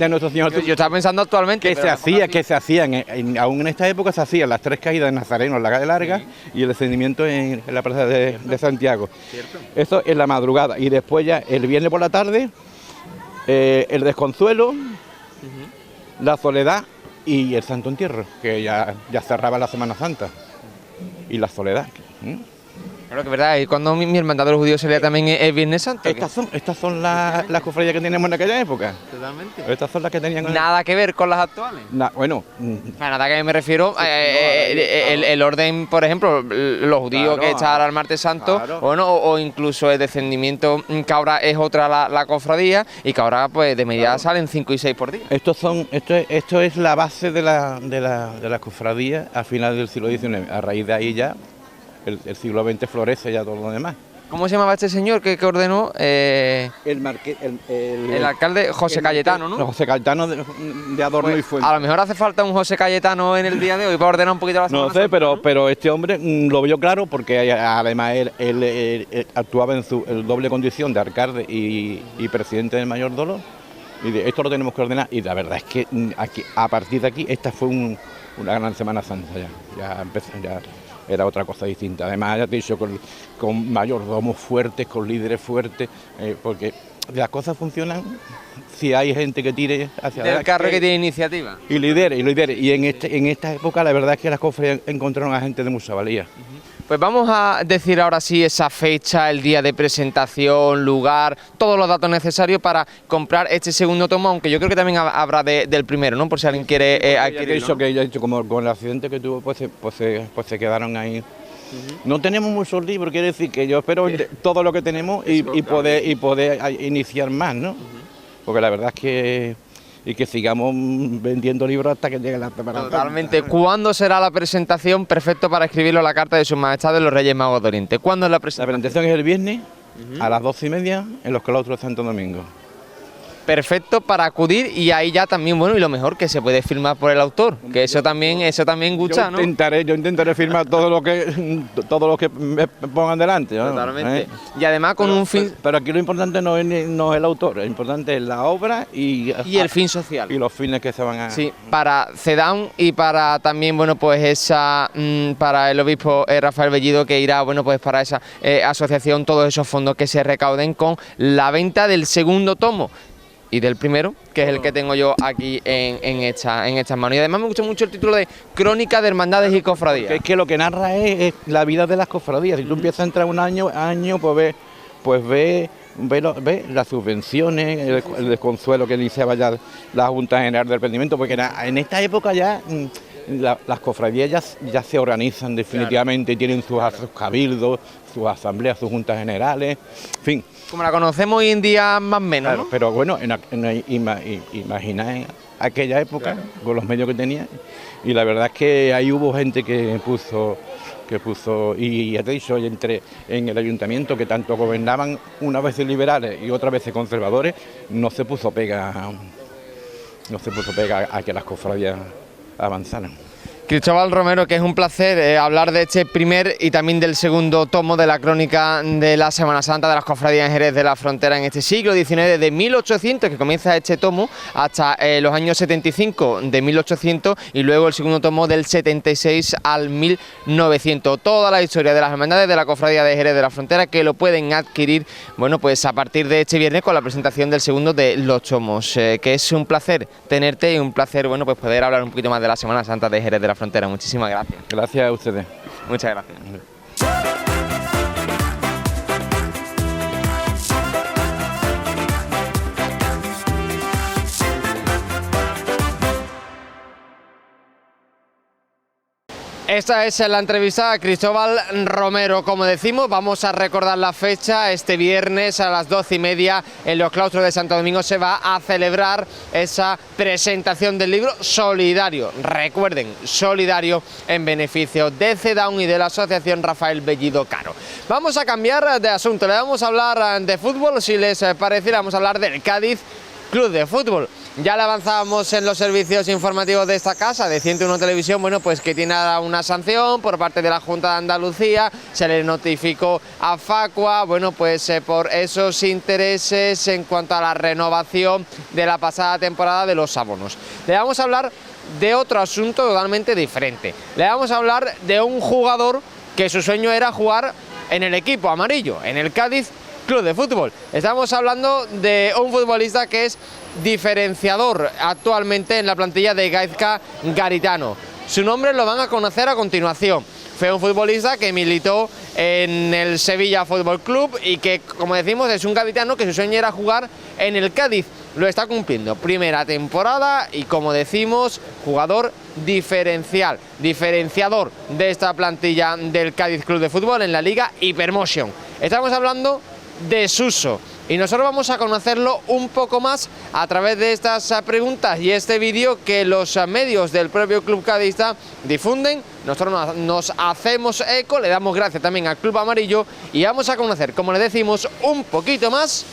nuestro Señor. Yo estaba pensando actualmente... Que se hacían, aún en esta época se hacían las 3 caídas de Nazareno en la calle Larga y el descendimiento en la plaza de Santiago. Cierto. Eso en la madrugada. Y después ya el viernes por la tarde, el desconsuelo, la soledad y el Santo Entierro, que ya cerraba la Semana Santa. Y la soledad. Claro que es verdad, y cuando mi hermandad de los judíos sería también el Viernes Santo. Estas son las cofradías que teníamos en aquella época. Totalmente. Estas son las que tenían... Nada que ver con las actuales. Bueno... Nada que me refiero, el orden, por ejemplo, los judíos, claro, que está ahora el Martes Santo, claro, o incluso el descendimiento, que ahora es otra la cofradía, y que ahora pues de media, claro, salen 5 y 6 por día. Esto es la base de la cofradía a final del siglo XIX. A raíz de ahí ya el siglo XX florece ya todo lo demás. ¿Cómo se llamaba este señor que ordenó? El alcalde José Cayetano, ¿no? José Cayetano de Adorno pues, y Fuente. A lo mejor hace falta un José Cayetano en el día de hoy para ordenar un poquito la Semana No sé, Santa, pero este hombre lo vio claro porque además él actuaba en su doble condición de alcalde y presidente del Mayordomo. Y esto lo tenemos que ordenar. Y la verdad es que a partir de aquí esta fue una gran Semana Santa ya era otra cosa distinta. Además, ya te he dicho, con mayordomos fuertes, con líderes fuertes, porque las cosas funcionan si hay gente que tire hacia adelante. El carro que tiene iniciativa. Y lidere. Y en esta época la verdad es que las cofradías encontraron a gente de mucha valía. Pues vamos a decir ahora sí esa fecha, el día de presentación, lugar, todos los datos necesarios para comprar este segundo tomo, aunque yo creo que también habrá del primero, ¿no? Por si alguien quiere adquirirlo. Ya he dicho, como con el accidente que tuvo, pues se quedaron ahí. No tenemos muchos libros, quiere decir que yo espero todo lo que tenemos y poder iniciar más, ¿no? Porque la verdad es que... Y que sigamos vendiendo libros hasta que llegue la Semana Santa. Totalmente. ¿Cuándo será la presentación? Perfecto para escribirlo a la carta de Sus Majestades los Reyes Magos de Oriente. ¿Cuándo es la presentación? La presentación es el viernes a las 12:30 en los claustros de Santo Domingo. Perfecto para acudir y ahí ya también, bueno, y lo mejor que se puede firmar por el autor, que eso también gusta, ¿no? Yo intentaré firmar todo lo que me pongan delante, ¿no? Totalmente. Y además con un fin... Pero aquí lo importante no es el autor, lo importante es la obra y el fin social. Y los fines que se van a... Sí, para CEDAW y para también, bueno, pues para el obispo Rafael Bellido, que irá, bueno, pues para esa asociación, todos esos fondos que se recauden con la venta del segundo tomo y del primero, que es el que tengo yo aquí en estas manos. Y además me gusta mucho el título de Crónica de Hermandades y Cofradías. Es que lo que narra es la vida de las cofradías. Si tú empiezas a entrar un año, pues ve las subvenciones, el desconsuelo que iniciaba ya la Junta General del Rendimiento, porque en esta época ya las cofradías ya se organizan definitivamente, claro, tienen sus cabildos, sus asambleas, sus juntas generales, en fin. Como la conocemos hoy en día más o menos, claro, ¿no? Pero bueno, imagina en aquella época, claro, con los medios que tenía, y la verdad es que ahí hubo gente que puso, y ya te he dicho, en el ayuntamiento, que tanto gobernaban unas veces liberales y otras veces conservadores, no se puso pega a que las cofradías avanzaran. Cristóbal Romero, que es un placer hablar de este primer y también del segundo tomo de la crónica de la Semana Santa de las cofradías en Jerez de la Frontera en este siglo XIX, de 1800, que comienza este tomo, hasta los años 75 de 1800 y luego el segundo tomo del 76 al 1900. Toda la historia de las hermandades de la cofradía de Jerez de la Frontera, que lo pueden adquirir, bueno, pues a partir de este viernes con la presentación del segundo de los tomos, que es un placer tenerte y un placer, bueno, pues poder hablar un poquito más de la Semana Santa de Jerez de la Frontera. Muchísimas gracias. Gracias a ustedes. Muchas gracias. Esta es la entrevista a Cristóbal Romero. Como decimos, vamos a recordar la fecha. Este viernes a las 12:30 en los claustros de Santo Domingo se va a celebrar esa presentación del libro solidario. Recuerden, solidario en beneficio de CEDAW y de la Asociación Rafael Bellido Caro. Vamos a cambiar de asunto. Le vamos a hablar de fútbol. Si les parece, le vamos a hablar del Cádiz Club de Fútbol. Ya le avanzábamos en los servicios informativos de esta casa, de 101 Televisión, bueno, pues que tiene una sanción por parte de la Junta de Andalucía, se le notificó a Facua, bueno, pues por esos intereses en cuanto a la renovación de la pasada temporada de los abonos. Le vamos a hablar de otro asunto totalmente diferente. Le vamos a hablar de un jugador que su sueño era jugar en el equipo amarillo, en el Cádiz Club de Fútbol. Estamos hablando de un futbolista que es diferenciador actualmente en la plantilla de Gaizka Garitano. Su nombre lo van a conocer a continuación. Fue un futbolista que militó en el Sevilla Fútbol Club y que, como decimos, es un gaditano que su sueño era jugar en el Cádiz. Lo está cumpliendo. Primera temporada y, como decimos, jugador diferencial, diferenciador de esta plantilla del Cádiz Club de Fútbol en la Liga Hypermotion. Estamos hablando de Suso y nosotros vamos a conocerlo un poco más a través de estas preguntas y este vídeo que los medios del propio club cadista difunden. Nosotros nos hacemos eco, le damos gracias también al Club Amarillo y vamos a conocer, como le decimos, un poquito más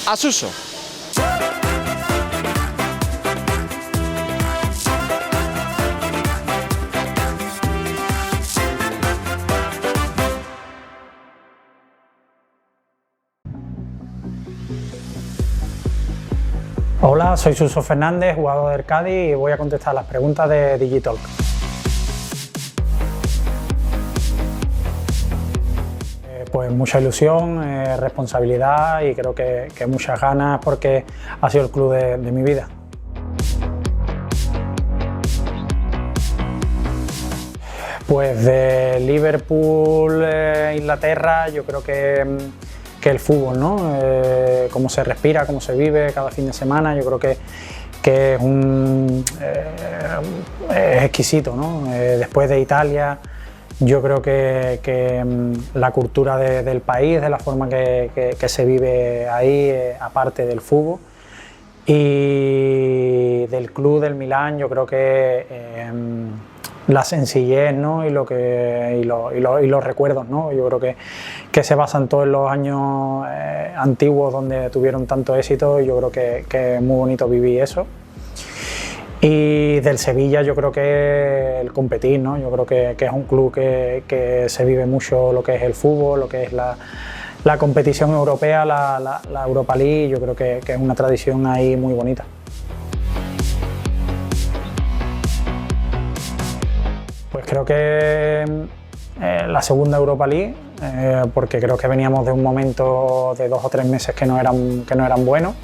a Suso. Hola, soy Suso Fernández, jugador del Cádiz, y voy a contestar las preguntas de Digitalk. Pues mucha ilusión, responsabilidad y creo que muchas ganas porque ha sido el club de mi vida. Pues de Liverpool, Inglaterra, yo creo que el fútbol, ¿no? Cómo se respira, cómo se vive cada fin de semana, yo creo que es exquisito, ¿no? Después de Italia, yo creo que la cultura del país, de la forma que se vive ahí, aparte del fútbol, y del club del Milán, yo creo que la sencillez, ¿no? y los recuerdos, ¿no? Yo creo que se basan todos en los años antiguos donde tuvieron tanto éxito y yo creo que es muy bonito vivir eso. Y del Sevilla yo creo que el competir, ¿no? Yo creo que es un club que se vive mucho lo que es el fútbol, lo que es la competición europea, la Europa League, yo creo que es una tradición ahí muy bonita. Pues creo que la segunda Europa League, porque creo que veníamos de un momento de 2 o 3 meses que no eran buenos,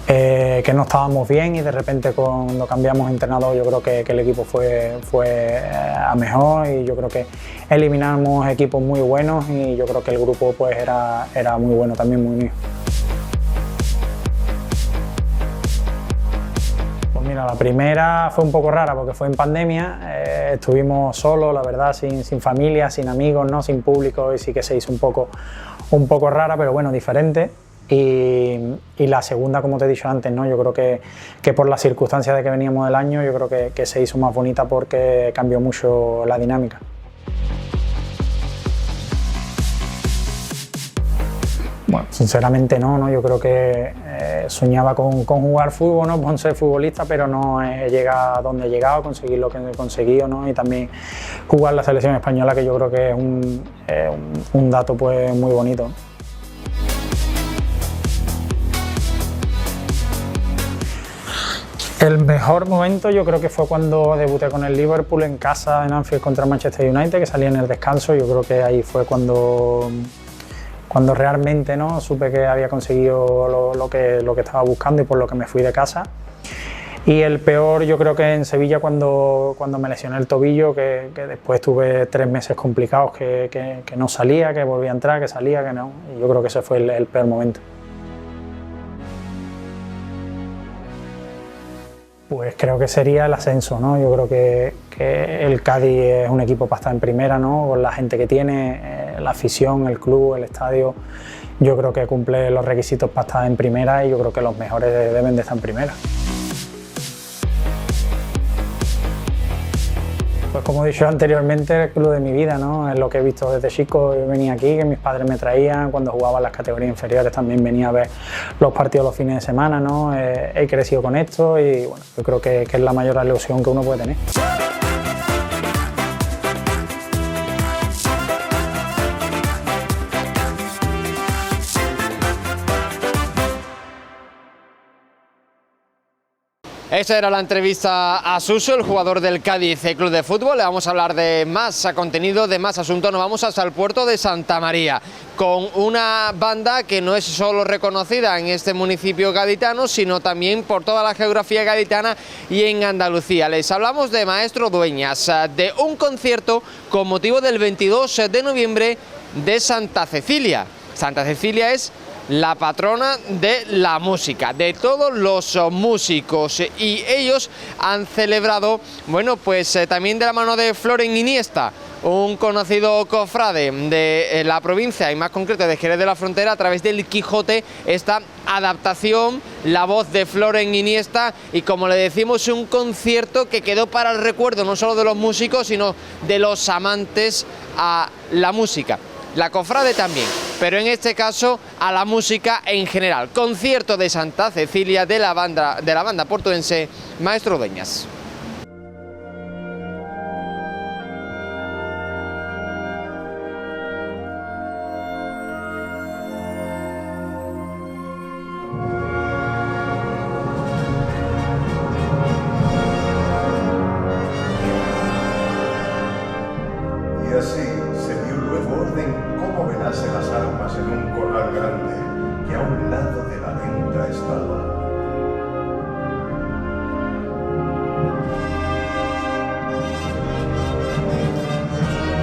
que no estábamos bien y de repente cuando cambiamos de entrenador yo creo que el equipo fue a mejor y yo creo que eliminamos equipos muy buenos y yo creo que el grupo pues era muy bueno también, muy unido. Mira, la primera fue un poco rara porque fue en pandemia, estuvimos solos, la verdad, sin familia, sin amigos, ¿no? Sin público y sí que se hizo un poco rara, pero bueno, diferente. Y la segunda, como te he dicho antes, ¿no? Yo creo que por las circunstancias de que veníamos del año, yo creo que se hizo más bonita porque cambió mucho la dinámica. Bueno, sinceramente no, yo creo que soñaba con jugar fútbol, ¿no? Con ser futbolista, pero no he llegado a donde he llegado, conseguir lo que he conseguido, ¿no? Y también jugar la selección española, que yo creo que es un dato pues muy bonito. El mejor momento yo creo que fue cuando debuté con el Liverpool en casa en Anfield contra Manchester United, que salí en el descanso. Yo creo que ahí fue cuando realmente, ¿no? Supe que había conseguido lo que estaba buscando y por lo que me fui de casa. Y el peor yo creo que en Sevilla cuando me lesioné el tobillo, que después tuve 3 meses complicados, que no salía, que volvía a entrar, que salía, que no. Y yo creo que ese fue el peor momento. Pues creo que sería el ascenso, ¿no? Yo creo que el Cádiz es un equipo para estar en primera, ¿no? Con la gente que tiene, la afición, el club, el estadio, yo creo que cumple los requisitos para estar en primera y yo creo que los mejores deben de estar en primera. Pues como he dicho anteriormente, el club de mi vida, ¿no? Es lo que he visto desde chico. Yo venía aquí, que mis padres me traían, cuando jugaba en las categorías inferiores también venía a ver los partidos los fines de semana, ¿no? He crecido con esto y bueno, yo creo que es la mayor ilusión que uno puede tener. Esta era la entrevista a Suso, el jugador del Cádiz Club de Fútbol. Le vamos a hablar de más contenido, de más asuntos. Nos vamos hasta el puerto de Santa María, con una banda que no es solo reconocida en este municipio gaditano, sino también por toda la geografía gaditana y en Andalucía. Les hablamos de Maestro Dueñas, de un concierto con motivo del 22 de noviembre de Santa Cecilia. Santa Cecilia es la patrona de la música, de todos los músicos, y ellos han celebrado, bueno, pues también de la mano de Floren Iniesta, un conocido cofrade de la provincia y más concreto de Jerez de la Frontera, a través del Quijote, esta adaptación, la voz de Floren Iniesta, y como le decimos, un concierto que quedó para el recuerdo no solo de los músicos, sino de los amantes a la música. La cofrade también, pero en este caso a la música en general. Concierto de Santa Cecilia de la banda portuense Maestro Dueñas. Y así se dio luego orden cómo velase las armas en un corral grande que a un lado de la venta estaba.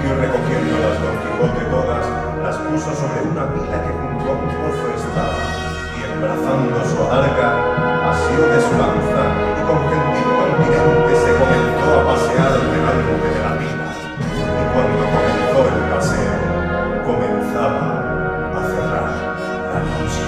Y recogiéndolas Don Quijote todas, las puso sobre una pila que junto a un pozo estaba, y embrazando su adarga, asió de su lanza, y con gentil continente se comenzó a pasear delante de la pila. Y cuando comenzó el paseo, comenzaba a cerrar la noche.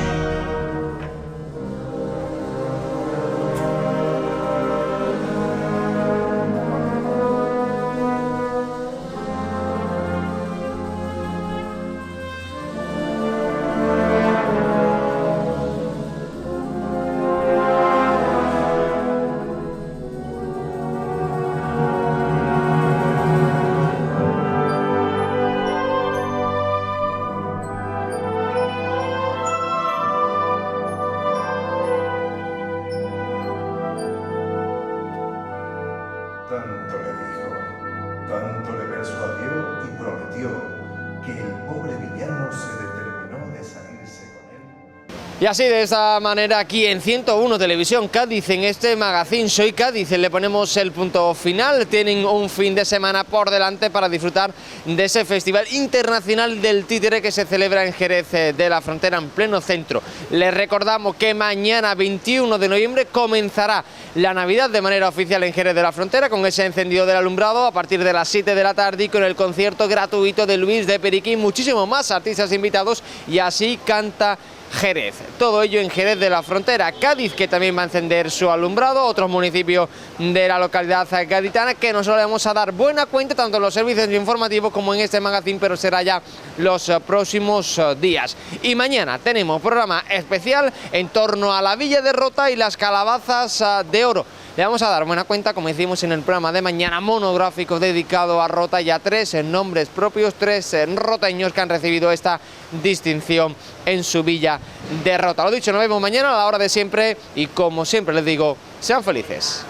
Tanto le dijo, tanto le persuadió y prometió, que el pobre villano se determinó de salirse con él. Y así, de esta manera, aquí en 101 Televisión Cádiz, en este magazine Soy Cádiz, le ponemos el punto final. Tienen un fin de semana por delante para disfrutar de ese Festival Internacional del Títere que se celebra en Jerez de la Frontera, en pleno centro. Les recordamos que mañana, 21 de noviembre, comenzará la Navidad de manera oficial en Jerez de la Frontera, con ese encendido del alumbrado a partir de las 7 de la tarde y con el concierto gratuito de Luis de Periquín, muchísimos más artistas invitados, y Así canta Jerez. Todo ello en Jerez de la Frontera. Cádiz, que también va a encender su alumbrado, otros municipios de la localidad gaditana, que nos lo vamos a dar buena cuenta tanto en los servicios informativos como en este magazine, pero será ya los próximos días. Y mañana tenemos programa especial en torno a la Villa de Rota y las calabazas de oro. Le vamos a dar buena cuenta, como hicimos en el programa de mañana, monográfico dedicado a Rota, y a 3 nombres propios, 3 roteños que han recibido esta distinción en su Villa de Rota. Lo dicho, nos vemos mañana a la hora de siempre y, como siempre les digo, sean felices.